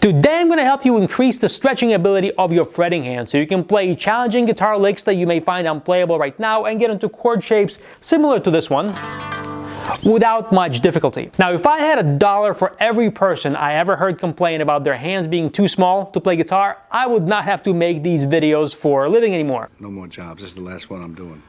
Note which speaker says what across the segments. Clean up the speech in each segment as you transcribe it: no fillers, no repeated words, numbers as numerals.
Speaker 1: Today I'm going to help you increase the stretching ability of your fretting hand so you can play challenging guitar licks that you may find unplayable right now and get into chord shapes similar to this one without much difficulty. Now, if I had $1 for every person I ever heard complain about their hands being too small to play guitar, I would not have to make these videos for a living anymore.
Speaker 2: No more jobs. This is the last one I'm doing.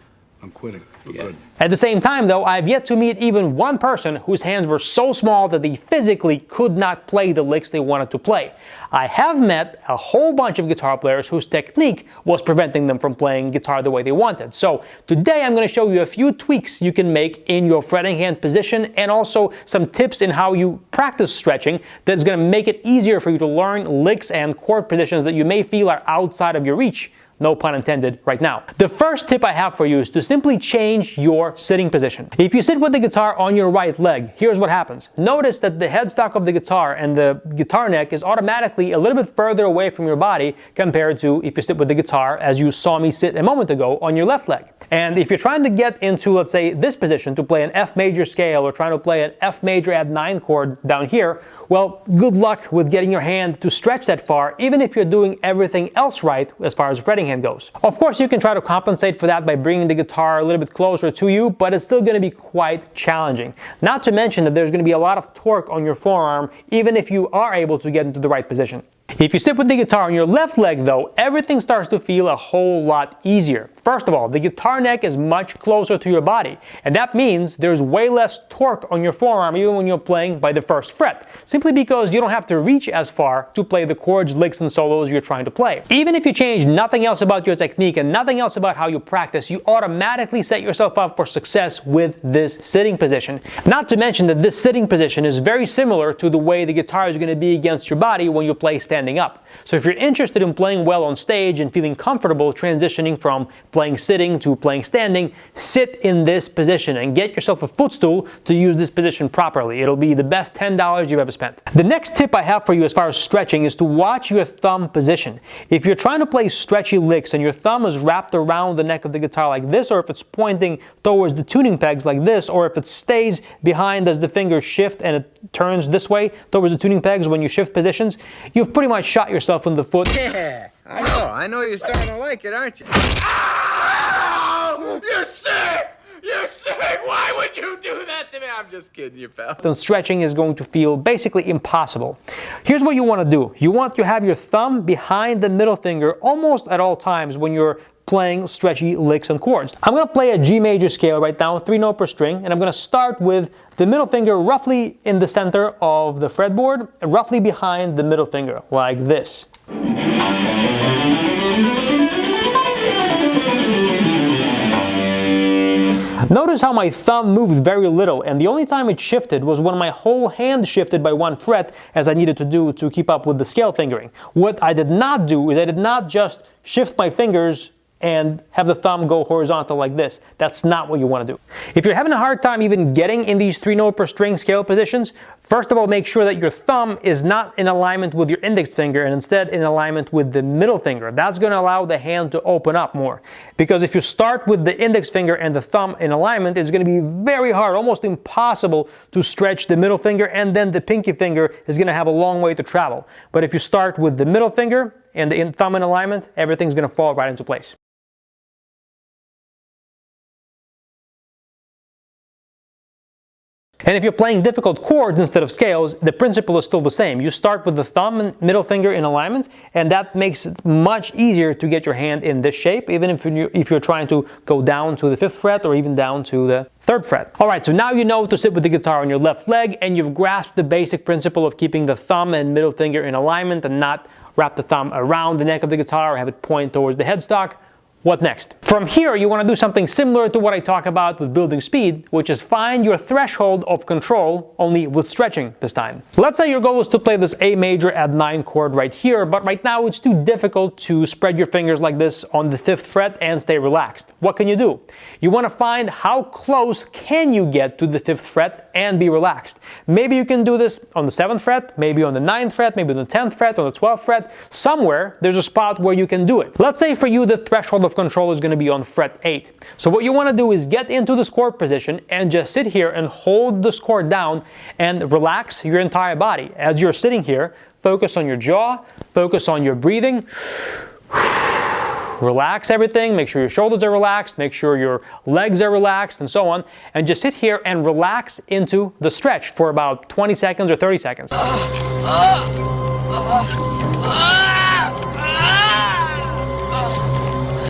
Speaker 2: I'm quitting for good.
Speaker 1: At the same time, though, I've yet to meet even one person whose hands were so small that they physically could not play the licks they wanted to play. I have met a whole bunch of guitar players whose technique was preventing them from playing guitar the way they wanted. So today I'm going to show you a few tweaks you can make in your fretting hand position and also some tips in how you practice stretching that's going to make it easier for you to learn licks and chord positions that you may feel are outside of your reach. No pun intended right now. The first tip I have for you is to simply change your sitting position. If you sit with the guitar on your right leg, here's what happens. Notice that the headstock of the guitar and the guitar neck is automatically a little bit further away from your body compared to if you sit with the guitar as you saw me sit a moment ago on your left leg. And if you're trying to get into, let's say, this position to play an F major scale or trying to play an F major add 9 chord down here, well, good luck with getting your hand to stretch that far, even if you're doing everything else right as far as fretting hand goes. Of course, you can try to compensate for that by bringing the guitar a little bit closer to you, but it's still going to be quite challenging. Not to mention that there's going to be a lot of torque on your forearm, even if you are able to get into the right position. If you sit with the guitar on your left leg, though, everything starts to feel a whole lot easier. First of all, the guitar neck is much closer to your body, and that means there's way less torque on your forearm even when you're playing by the first fret, simply because you don't have to reach as far to play the chords, licks, and solos you're trying to play. Even if you change nothing else about your technique and nothing else about how you practice, you automatically set yourself up for success with this sitting position. Not to mention that this sitting position is very similar to the way the guitar is going to be against your body when you play standing up. So if you're interested in playing well on stage and feeling comfortable transitioning from playing sitting to playing standing, sit in this position and get yourself a footstool to use this position properly. It'll be the best $10 you've ever spent. The next tip I have for you as far as stretching is to watch your thumb position. If you're trying to play stretchy licks and your thumb is wrapped around the neck of the guitar like this, or if it's pointing towards the tuning pegs like this, or if it stays behind as the fingers shift and it turns this way towards the tuning pegs when you shift positions, you've pretty much shot yourself in the foot.
Speaker 3: Yeah, I know you're starting to like it, aren't you? Ow! You're sick! You're sick! Why would you do that to me? I'm just kidding you, pal.
Speaker 1: Then stretching is going to feel basically impossible. Here's what you want to do. You want to have your thumb behind the middle finger almost at all times when you're playing stretchy licks and chords. I'm going to play a G major scale right now, 3 note per string, and I'm going to start with the middle finger roughly in the center of the fretboard, roughly behind the middle finger, like this. Notice how my thumb moved very little, and the only time it shifted was when my whole hand shifted by 1 fret, as I needed to do to keep up with the scale fingering. What I did not do is I did not just shift my fingers and have the thumb go horizontal like this. That's not what you want to do. If you're having a hard time even getting in these 3 note per string scale positions, first of all, make sure that your thumb is not in alignment with your index finger and instead in alignment with the middle finger. That's going to allow the hand to open up more. Because if you start with the index finger and the thumb in alignment, it's going to be very hard, almost impossible to stretch the middle finger, and then the pinky finger is going to have a long way to travel. But if you start with the middle finger and the thumb in alignment, everything's going to fall right into place. And if you're playing difficult chords instead of scales, the principle is still the same. You start with the thumb and middle finger in alignment, and that makes it much easier to get your hand in this shape, even if you're trying to go down to the 5th fret or even down to the 3rd fret. Alright, so now you know to sit with the guitar on your left leg, and you've grasped the basic principle of keeping the thumb and middle finger in alignment and not wrap the thumb around the neck of the guitar or have it point towards the headstock. What next? From here, you want to do something similar to what I talk about with building speed, which is find your threshold of control, only with stretching this time. Let's say your goal is to play this A major add 9 chord right here, but right now it's too difficult to spread your fingers like this on the 5th fret and stay relaxed. What can you do? You want to find how close can you get to the 5th fret and be relaxed. Maybe you can do this on the 7th fret, maybe on the 9th fret, maybe on the 10th fret, on the 12th fret. Somewhere there's a spot where you can do it. Let's say for you the threshold of control is going to be on fret 8. So what you want to do is get into the chord position and just sit here and hold the chord down and relax your entire body. As you're sitting here, focus on your jaw, focus on your breathing. Relax everything, make sure your shoulders are relaxed, make sure your legs are relaxed, and so on. And just sit here and relax into the stretch for about 20 seconds or 30 seconds.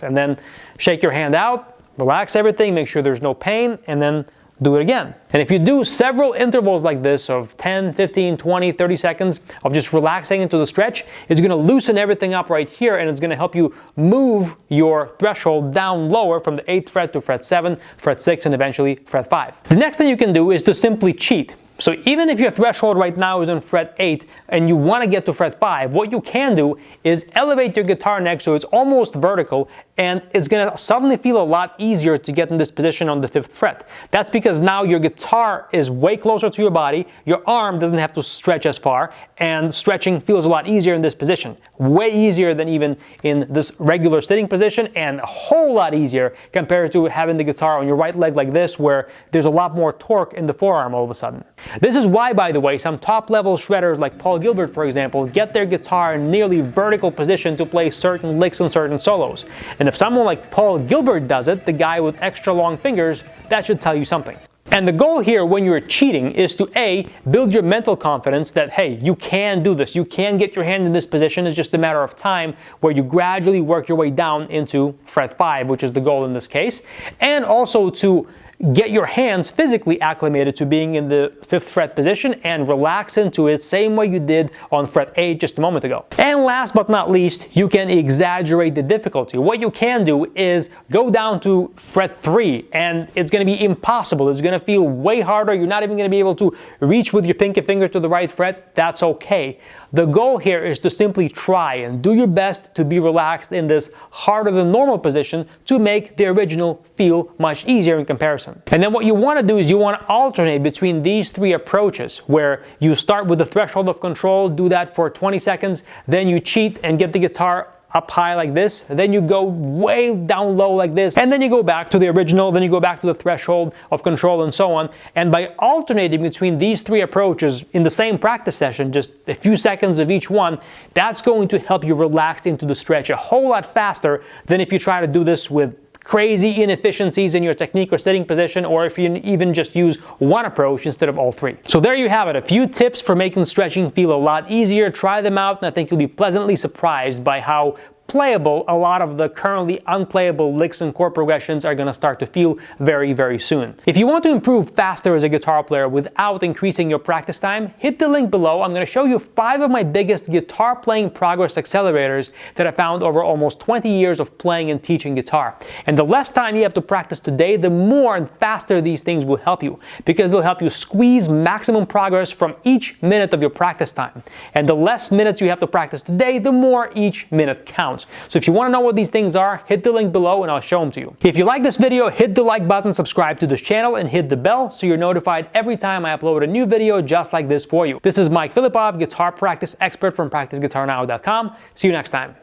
Speaker 1: And then shake your hand out, relax everything, make sure there's no pain, and then do it again. And if you do several intervals like this of 10, 15, 20, 30 seconds of just relaxing into the stretch, it's going to loosen everything up right here, and it's going to help you move your threshold down lower from the 8th fret to fret 7, fret 6, and eventually fret 5. The next thing you can do is to simply cheat. So even if your threshold right now is on fret 8 and you want to get to fret 5, what you can do is elevate your guitar neck so it's almost vertical, and it's going to suddenly feel a lot easier to get in this position on the 5th fret. That's because now your guitar is way closer to your body, your arm doesn't have to stretch as far, and stretching feels a lot easier in this position. Way easier than even in this regular sitting position, and a whole lot easier compared to having the guitar on your right leg like this, where there's a lot more torque in the forearm all of a sudden. This is why, by the way, some top-level shredders like Paul Gilbert, for example, get their guitar in nearly vertical position to play certain licks and certain solos. And if someone like Paul Gilbert does it, the guy with extra long fingers, that should tell you something. And the goal here when you're cheating is to A, build your mental confidence that, hey, you can do this, you can get your hand in this position, it's just a matter of time, where you gradually work your way down into fret 5, which is the goal in this case, and also to get your hands physically acclimated to being in the 5th fret position and relax into it same way you did on fret 8 just a moment ago. And last but not least, you can exaggerate the difficulty. What you can do is go down to fret 3, and it's going to be impossible. It's going to feel way harder. You're not even going to be able to reach with your pinky finger to the right fret. That's okay. The goal here is to simply try and do your best to be relaxed in this harder than normal position to make the original feel much easier in comparison. And then what you want to do is you want to alternate between these 3 approaches, where you start with the threshold of control, do that for 20 seconds, then you cheat and get the guitar up high like this, then you go way down low like this, and then you go back to the original, then you go back to the threshold of control, and so on. And by alternating between these 3 approaches in the same practice session, just a few seconds of each one, that's going to help you relax into the stretch a whole lot faster than if you try to do this with crazy inefficiencies in your technique or sitting position, or if you even just use one approach instead of all 3. So there you have it, a few tips for making stretching feel a lot easier. Try them out, and I think you'll be pleasantly surprised by how playable a lot of the currently unplayable licks and chord progressions are going to start to feel very, very soon. If you want to improve faster as a guitar player without increasing your practice time, hit the link below. I'm going to show you 5 of my biggest guitar playing progress accelerators that I found over almost 20 years of playing and teaching guitar. And the less time you have to practice today, the more and faster these things will help you, because they'll help you squeeze maximum progress from each minute of your practice time. And the less minutes you have to practice today, the more each minute counts. So if you want to know what these things are, hit the link below and I'll show them to you. If you like this video, hit the like button, subscribe to this channel, and hit the bell so you're notified every time I upload a new video just like this for you. This is Mike Filipov, guitar practice expert from PracticeGuitarNow.com. See you next time.